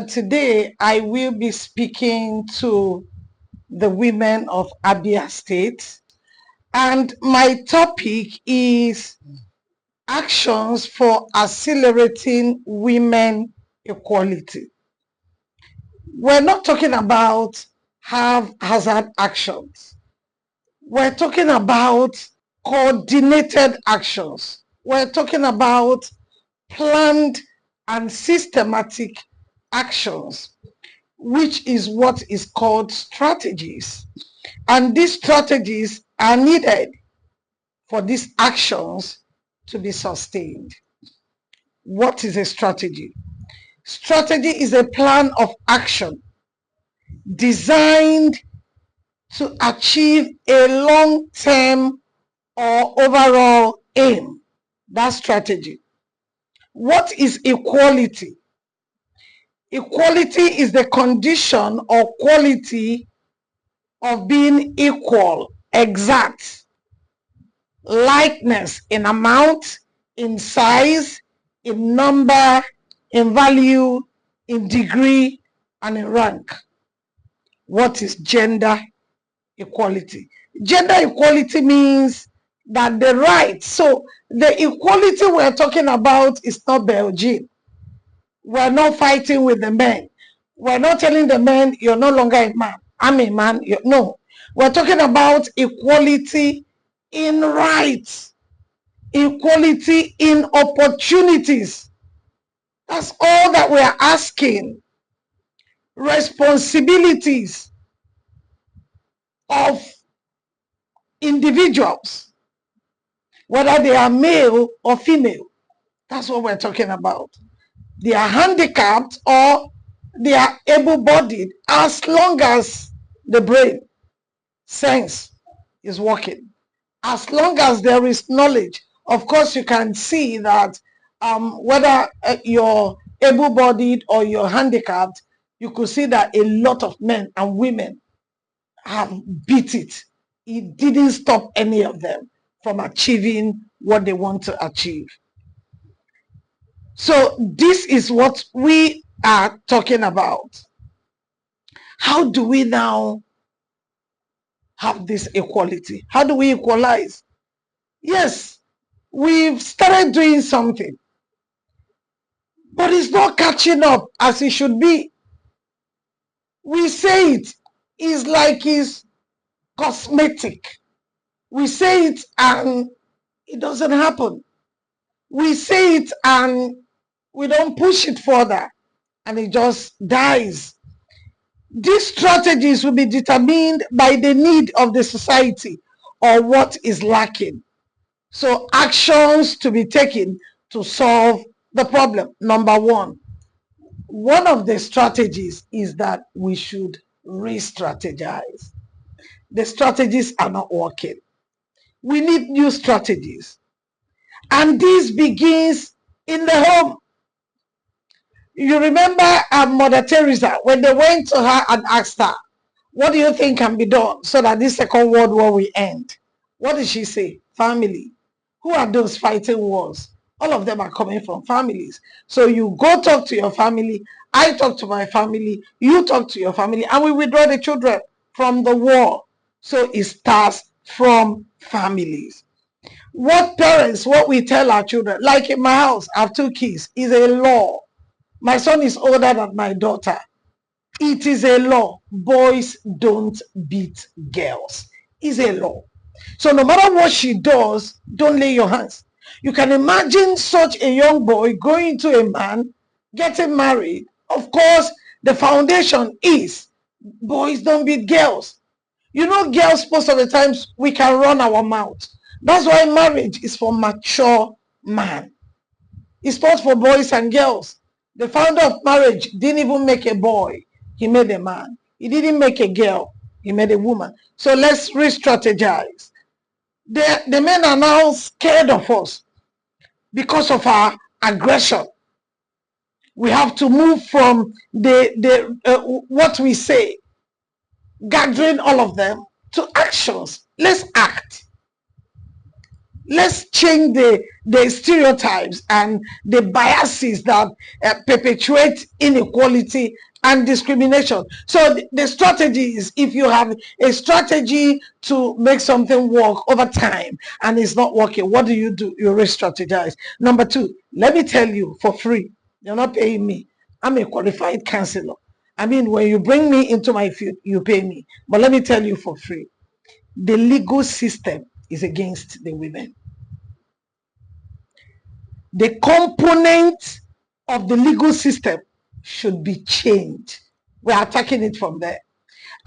Today, I will be speaking to the women of Abia State, and my topic is actions for accelerating women equality. We're not talking about haphazard actions. We're talking about coordinated actions. We're talking about planned and systematic actions, which is what is called strategies. And these strategies are needed for these actions to be sustained. What is a strategy? Strategy is a plan of action designed to achieve a long-term or overall aim. That's strategy. What is equality? Equality is the condition or quality of being equal, exact, likeness in amount, in size, in number, in value, in degree, and in rank. What is gender equality? Gender equality means that the rights, so the equality we're talking about is not Belgian. We're not fighting with the men. We're not telling the men, you're no longer a man. I'm a man. No. We're talking about equality in rights, equality in opportunities. That's all that we're asking. Responsibilities of individuals, whether they are male or female. That's what we're talking about. They are handicapped or they are able-bodied, as long as the brain sense is working, as long as there is knowledge. Of course, you can see that whether you're able-bodied or you're handicapped, you could see that a lot of men and women have beat it. It didn't stop any of them from achieving what they want to achieve. So this is what we are talking about. How do we now have this equality? How do we equalize? Yes, we've started doing something, but it's not catching up as it should be. We say it's like it's cosmetic. We say it and it doesn't happen. We say it and we don't push it further and it just dies. These strategies will be determined by the need of the society or what is lacking. So actions to be taken to solve the problem. Number one of the strategies is that we should re-strategize. The strategies are not working. We need new strategies. And this begins in the home. You remember Mother Teresa, when they went to her and asked her, what do you think can be done so that this Second World War will end? What did she say? Family. Who are those fighting wars? All of them are coming from families. So you go talk to your family, I talk to my family, you talk to your family, and we withdraw the children from the war. So it starts from families. What we tell our children, like in my house, I have 2 kids, is a law. My son is older than my daughter. It is a law. Boys don't beat girls. It's a law. So no matter what she does, don't lay your hands. You can imagine such a young boy going to a man, getting married. Of course, the foundation is boys don't beat girls. You know, girls, most of the times, we can run our mouth. That's why marriage is for mature man. It's not for boys and girls. The founder of marriage didn't even make a boy. He made a man. He didn't make a girl. He made a woman. So let's re-strategize. The men are now scared of us because of our aggression. We have to move from what we say, gathering all of them, to actions. Let's act. Let's change the stereotypes and the biases that perpetuate inequality and discrimination. So the strategy is, if you have a strategy to make something work over time and it's not working, what do? You re-strategize. Number two, let me tell you for free, you're not paying me. I'm a qualified counselor. I mean, when you bring me into my field, you pay me. But let me tell you for free, the legal system is against the women. The component of the legal system should be changed. We are attacking it from there.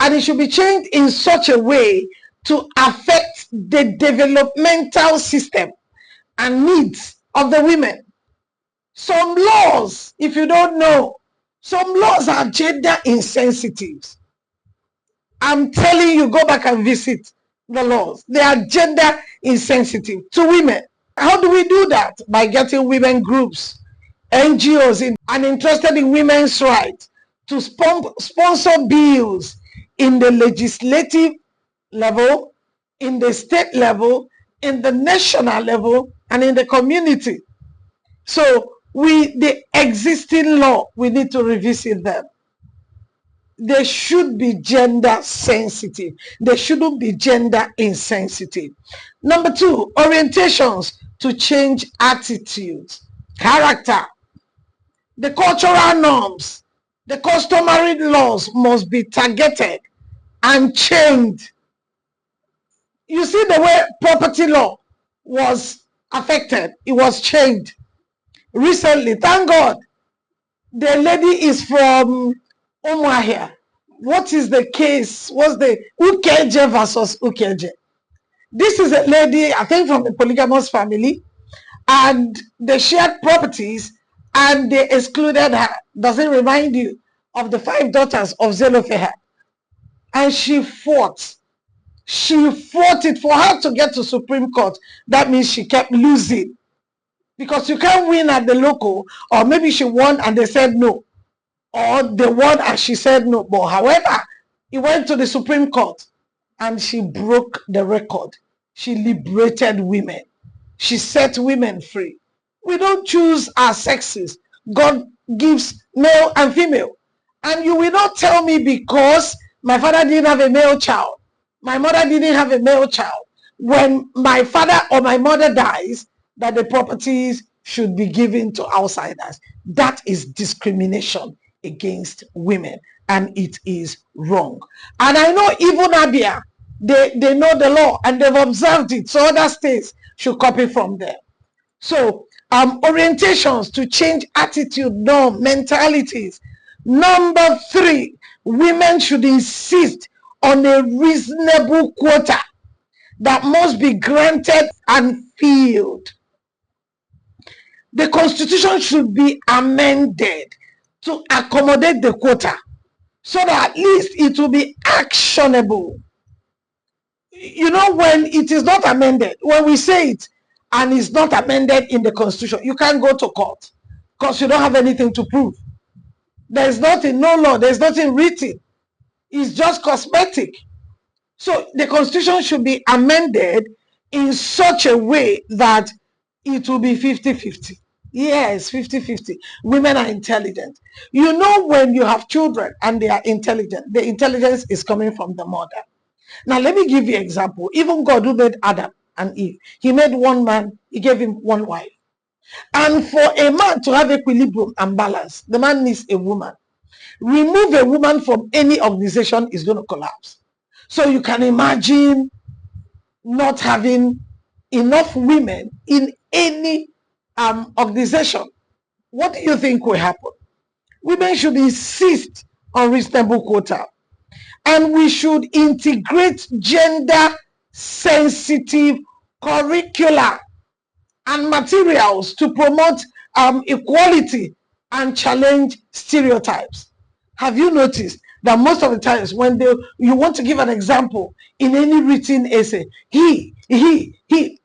And it should be changed in such a way to affect the developmental system and needs of the women. Some laws, if you don't know, some laws are gender insensitive. I'm telling you, go back and visit the laws. They are gender insensitive to women. How do we do that? By getting women groups, NGOs and interested in women's rights to sponsor bills in the legislative level, in the state level, in the national level, and in the community. So the existing law, we need to revisit them. They should be gender sensitive. They shouldn't be gender insensitive. Number two, orientations to change attitudes, character. The cultural norms, the customary laws must be targeted and changed. You see the way property law was affected, it was changed recently. Thank God. The lady is from Umuahia. What is the case? What's the Ukeje versus Ukeje? This is a lady, I think, from a polygamous family, and they shared properties and they excluded her. Does it remind you of the 5 daughters of Zelophehad? And she fought. She fought it for her to get to Supreme Court. That means she kept losing. Because you can't win at the local, or maybe she won and they said no. Or they won and she said no. But however, it went to the Supreme Court and she broke the record. She liberated women. She set women free. We don't choose our sexes. God gives male and female. And you will not tell me because my father didn't have a male child, my mother didn't have a male child, when my father or my mother dies, that the properties should be given to outsiders. That is discrimination against women, and it is wrong. And I know even Abia, they know the law and they've observed it, so other states should copy from there. So orientations to change attitude, norm, mentalities. Number 3, women should insist on a reasonable quota that must be granted and filled. The constitution should be amended to accommodate the quota so that at least it will be actionable. You know, when it is not amended, when we say it and it's not amended in the constitution, you can't go to court because you don't have anything to prove. There's nothing, no law, there's nothing written. It's just cosmetic. So the constitution should be amended in such a way that it will be 50-50. Yes, 50-50. Women are intelligent. You know, when you have children and they are intelligent, the intelligence is coming from the mother. Now, let me give you an example. Even God, who made Adam and Eve, he made one man, he gave him one wife. And for a man to have equilibrium and balance, the man needs a woman. Remove a woman from any organization, is going to collapse. So you can imagine not having enough women in any organization. What do you think will happen? Women should insist on reasonable quota, and we should integrate gender sensitive curricula and materials to promote equality and challenge stereotypes. Have you noticed that most of the times when you want to give an example in any written essay, he,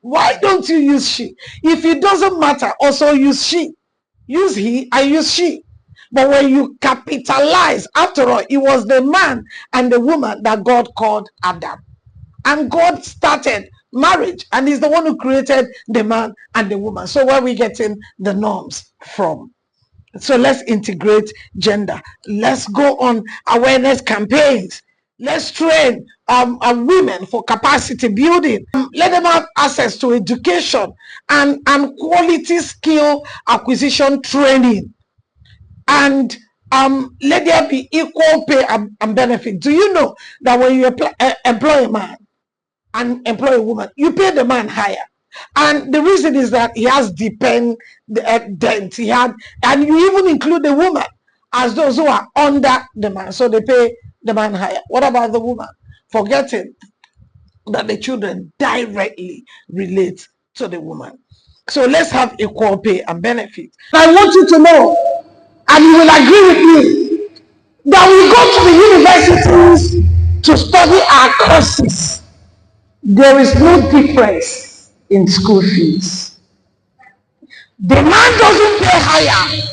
why don't you use she? If it doesn't matter, also use she. Use he, I use she. But when you capitalize, after all, it was the man and the woman that God called Adam. And God started marriage, and he's the one who created the man and the woman. So where are we getting the norms from? So let's integrate gender. Let's go on awareness campaigns. Let's train women for capacity building. Let them have access to education and quality skill acquisition training. And let there be equal pay and benefit. Do you know that when you employ a man and employ a woman, you pay the man higher? And the reason is that he has dent. He had, and you even include the woman as those who are under the man, so they pay the man higher. What about the woman? Forgetting that the children directly relate to the woman. So let's have equal pay and benefit. I want you to know, and you will agree with me, that we go to the universities to study our courses. There is no difference in school fees. The man doesn't pay higher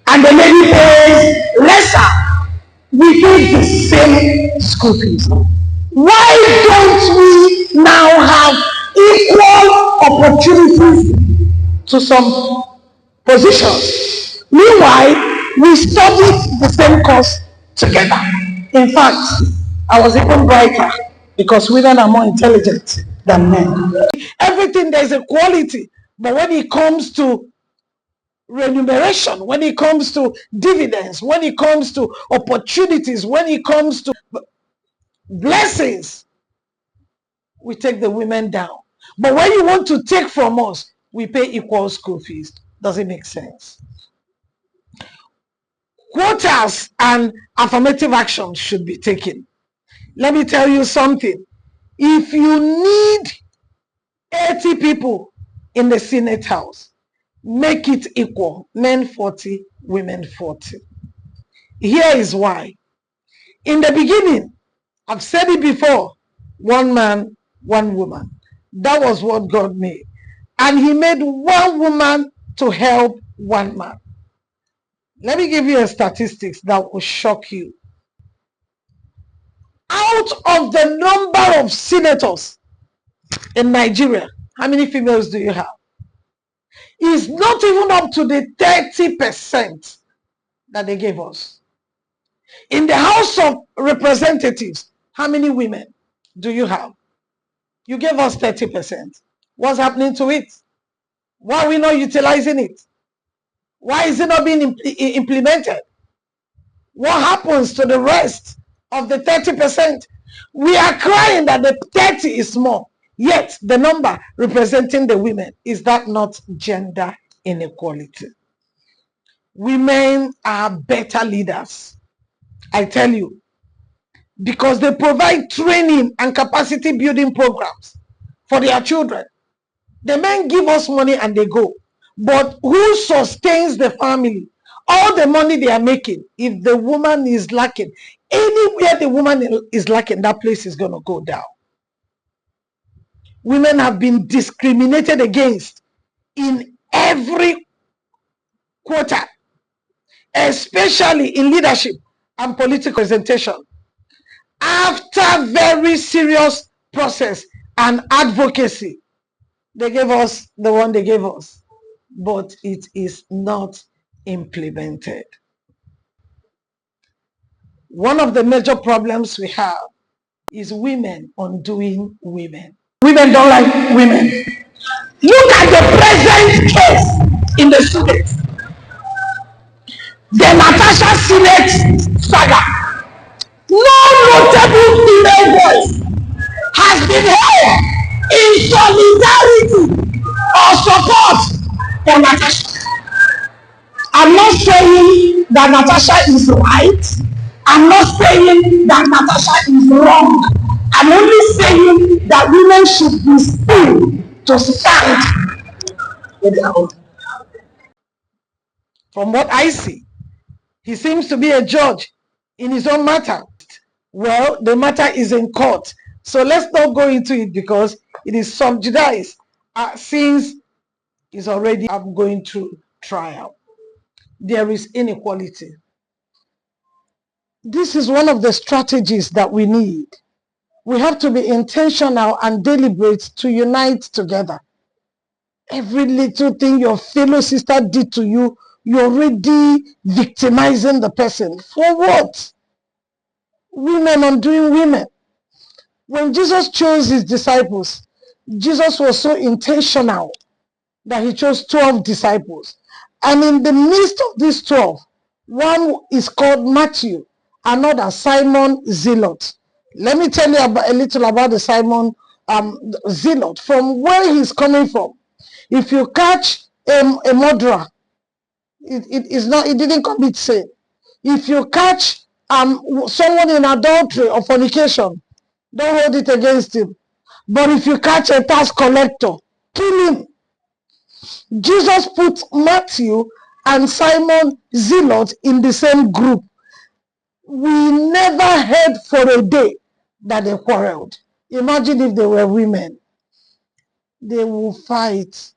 and the lady pays lesser. We pay the same school fees. Why don't we now have equal opportunities to some positions? Meanwhile, we studied the same course together. In fact, I was even brighter because women are more intelligent than men. Everything, there's equality, but when it comes to remuneration, when it comes to dividends, when it comes to opportunities, when it comes to blessings, we take the women down. But when you want to take from us, we pay equal school fees. Does it make sense? Quotas and affirmative action should be taken. Let me tell you something. If you need 80 people in the Senate House, make it equal. Men 40, women 40. Here is why. In the beginning, I've said it before, one man, one woman. That was what God made. And he made one woman to help one man. Let me give you a statistics that will shock you. Out of the number of senators in Nigeria, how many females do you have? It's not even up to the 30% that they gave us. In the House of Representatives, how many women do you have? You gave us 30%. What's happening to it? Why are we not utilizing it? Why is it not being implemented? What happens to the rest of the 30%? We are crying that the 30 is small, yet the number representing the women, is that not gender inequality? Women are better leaders, I tell you, because they provide training and capacity building programs for their children. The men give us money and they go. But who sustains the family? All the money they are making, if the woman is lacking, anywhere the woman is lacking, that place is going to go down. Women have been discriminated against in every quota, especially in leadership and political presentation. After very serious process and advocacy, they gave us the one they gave us, but it is not implemented. One of the major problems we have is women undoing women. Women don't like women. Look at the present case in the Senate. The NATASHA Senate saga. No notable female voice has been heard in solidarity or support for NATASHA. I'm not saying that NATASHA is right. I'm not saying that NATASHA is wrong. I'm only saying that women should be still to stand with their own. From what I see, he seems to be a judge in his own matter. Well, the matter is in court. So let's not go into it because it is subjudiced since it's already going through trial. There is inequality. This is one of the strategies that we need. We have to be intentional and deliberate to unite together. Every little thing your fellow sister did to you, you're already victimizing the person. For what? Women undoing women. When Jesus chose his disciples, Jesus was so intentional that he chose 12 disciples. And in the midst of these 12, one is called Matthew, another Simon Zealot. Let me tell you a little about the Simon Zealot, from where he's coming from. If you catch a murderer, it didn't commit sin. If you catch someone in adultery or fornication, don't hold it against him. But if you catch a tax collector, kill him. Jesus put Matthew and Simon Zealot in the same group. We never heard for a day that they quarreled. Imagine if they were women. They will fight.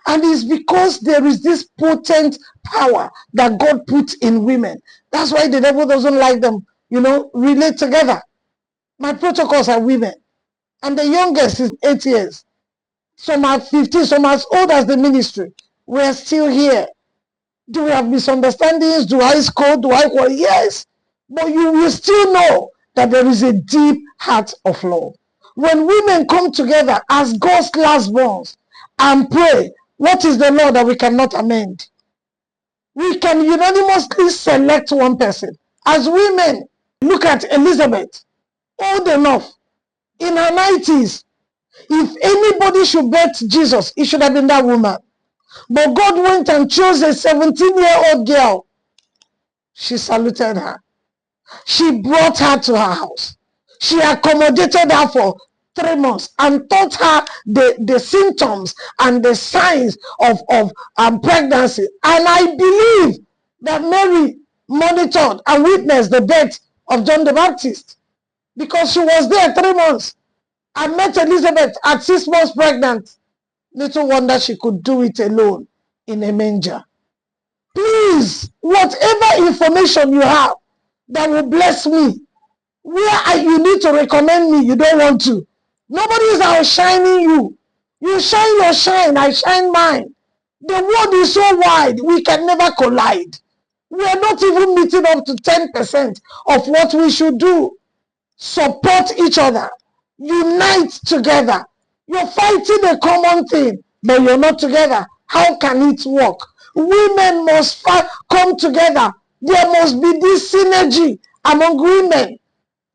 And it's because there is this potent power that God puts in women. That's why the devil doesn't like them, relate together. My protocols are women. And the youngest is 8 years. Some are 15, some are as old as the ministry. We're still here. Do we have misunderstandings? Do I scold? Do I quarrel? Yes. But you will still know that there is a deep heart of love. When women come together as God's lastborns and pray, what is the law that we cannot amend? We can unanimously select one person. As women, look at Elizabeth, old enough, in her 90s. If anybody should bet Jesus, it should have been that woman. But God went and chose a 17-year-old girl. She saluted her. She brought her to her house. She accommodated her for 3 months and taught her the symptoms and the signs of pregnancy. And I believe that Mary monitored and witnessed the death of John the Baptist because she was there 3 months. I met Elizabeth at 6 months pregnant. Little wonder she could do it alone in a manger. Please, whatever information you have that will bless me, where you need to recommend me, you don't want to. Nobody is outshining you. You shine your shine, I shine mine. The world is so wide, we can never collide. We are not even meeting up to 10% of what we should do. Support each other. Unite together. You're fighting a common thing, but you're not together. How can it work? Women must come together. There must be this synergy among women.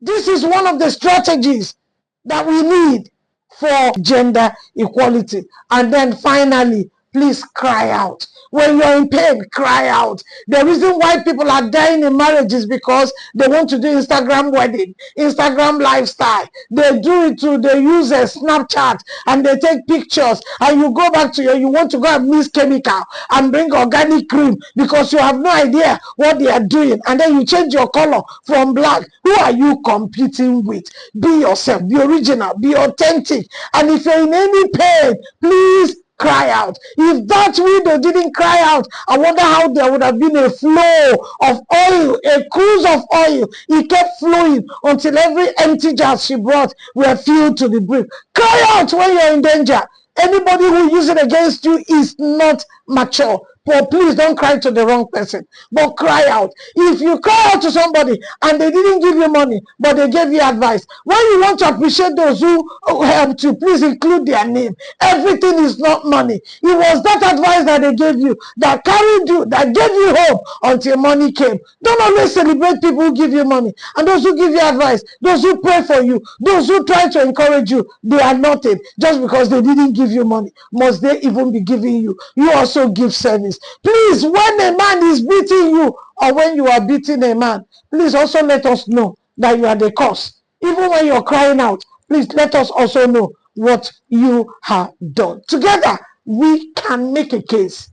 This is one of the strategies that we need for gender equality. And then finally, please cry out. When you're in pain, cry out. The reason why people are dying in marriage is because they want to do Instagram wedding, Instagram lifestyle. They do it too. They use a Snapchat and they take pictures. And you go back to you want to go and mix chemical and bring organic cream because you have no idea what they are doing. And then you change your color from black. Who are you competing with? Be yourself. Be original. Be authentic. And if you're in any pain, please cry out. If that widow didn't cry out, I wonder how there would have been a flow of oil, a cruise of oil. It kept flowing until every empty jar she brought were filled to the brim. Cry out when you're in danger. Anybody who uses it against you is not mature. But please don't cry to the wrong person, but cry out. If you cry out to somebody and they didn't give you money, but they gave you advice, when you want to appreciate those who helped you, please include their name. Everything is not money. It was that advice that they gave you, that carried you, that gave you hope until money came. Don't always celebrate people who give you money and those who give you advice, those who pray for you, those who try to encourage you. They are nothing just because they didn't give you money. Must they even be giving you? You also give service. Please, when a man is beating you or when you are beating a man, please also let us know that you are the cause. Even when you're crying out, please let us also know what you have done. Together, we can make a case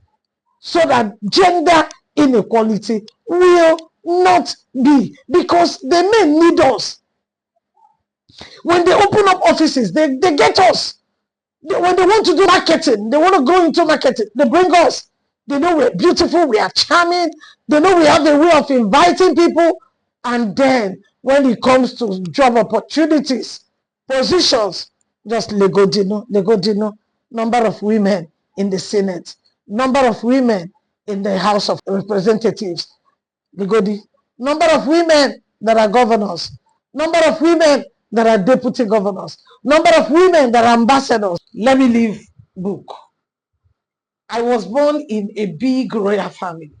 so that gender inequality will not be, because the men need us. When they open up offices, they get us. When they want to do marketing, they want to go into marketing, they bring us. They know we're beautiful, we are charming. They know we have a way of inviting people. And then when it comes to job opportunities, Positions, just legodino, number of women in the Senate, number of women in the House of Representatives, legodi, number of women that are governors, number of women that are deputy governors, number of women that are ambassadors. Let me leave book. I was born in a big royal family.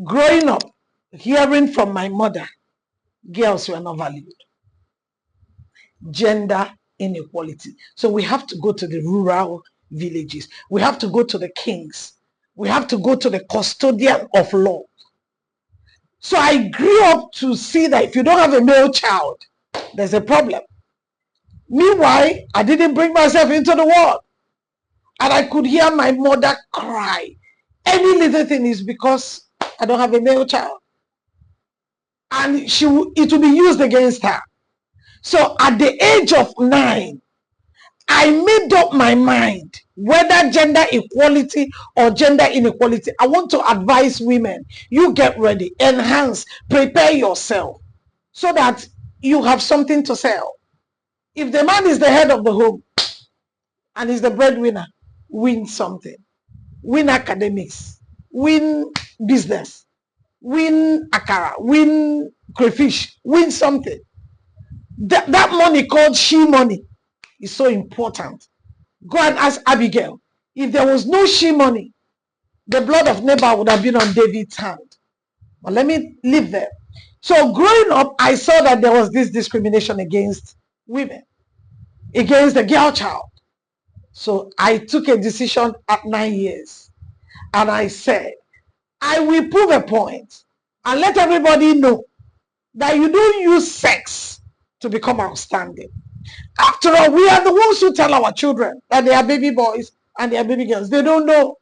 Growing up, hearing from my mother, girls were not valued. Gender inequality. So we have to go to the rural villages. We have to go to the kings. We have to go to the custodian of law. So I grew up to see that if you don't have a male child, there's a problem. Meanwhile, I didn't bring myself into the world. And I could hear my mother cry. Any little thing is because I don't have a male child. And it will be used against her. So at the age of 9, I made up my mind, whether gender equality or gender inequality. I want to advise women, you get ready, enhance, prepare yourself so that you have something to sell. If the man is the head of the home and is the breadwinner, win something. Win academics, win business, win akara, win crayfish, win something. That money called she money is so important. Go and ask Abigail. If there was no she money, the blood of Nabal would have been on David's hand. But let me leave there. So growing up, I saw that there was this discrimination against women, against the girl child. So I took a decision at 9 years. And I said, I will prove a point and let everybody know that you don't use sex to become outstanding. After all, we are the ones who tell our children that they are baby boys and they are baby girls. They don't know.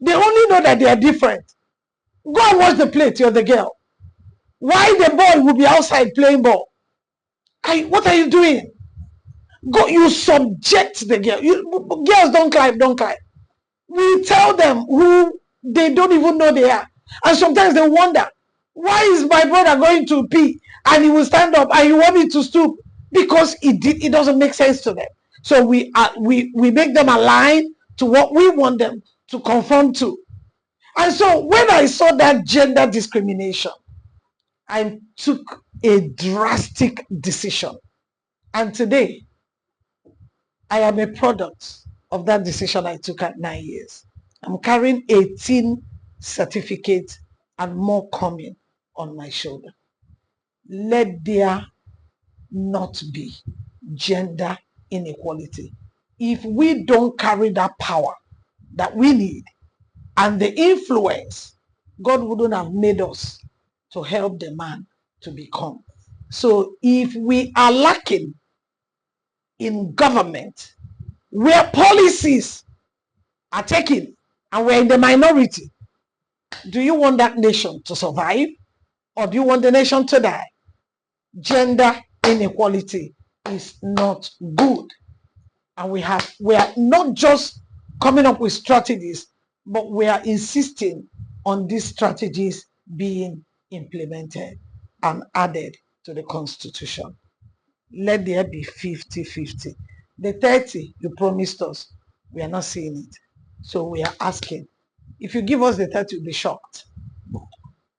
They only know that they are different. Go and watch the plate, you're the girl. Why the boy will be outside playing ball? What are you doing? Go, you subject the girl. Girls don't climb, don't climb. We tell them who they don't even know they are. And sometimes they wonder, why is my brother going to pee and he will stand up and you want me to stoop? Because it doesn't make sense to them. So we make them align to what we want them to conform to. And so when I saw that gender discrimination, I took a drastic decision. And today, I am a product of that decision I took at 9 years. I'm carrying 18 certificates and more coming on my shoulder. Let there not be gender inequality. If we don't carry that power that we need and the influence, God wouldn't have made us to help the man to become. So if we are lacking in government, where policies are taken and we're in the minority, do you want that nation to survive or do you want the nation to die? Gender inequality is not good. And we are not just coming up with strategies, but we are insisting on these strategies being implemented and added to the Constitution. Let there be 50-50. The 30 you promised us, we are not seeing it. So we are asking, if you give us the 30, we'll be shocked.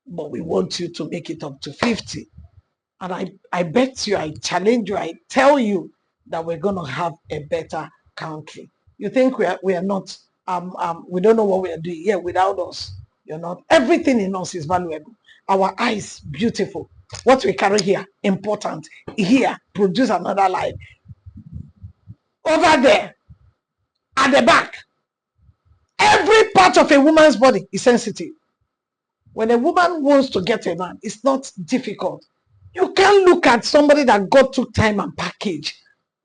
But we want you to make it up to 50. And I bet you, I challenge you, I tell you that we're going to have a better country. You think we are not, we don't know what we are doing here without us. You're not. Everything in us is valuable. Our eyes, beautiful. What we carry here, important. Here, produce another life. Over there, at the back, every part of a woman's body is sensitive. When a woman wants to get a man, it's not difficult. You can't look at somebody that God took time and package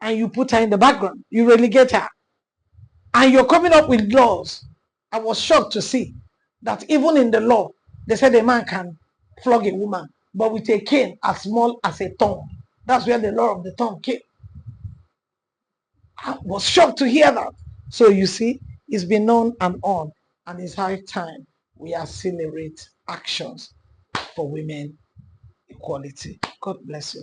and you put her in the background. You relegate her. And you're coming up with laws. I was shocked to see that even in the law, they said a man can flog a woman, but with a cane as small as a thumb. That's where the law of the thumb came. I was shocked to hear that. So you see, it's been on, and it's high time we accelerate actions for women equality. God bless you.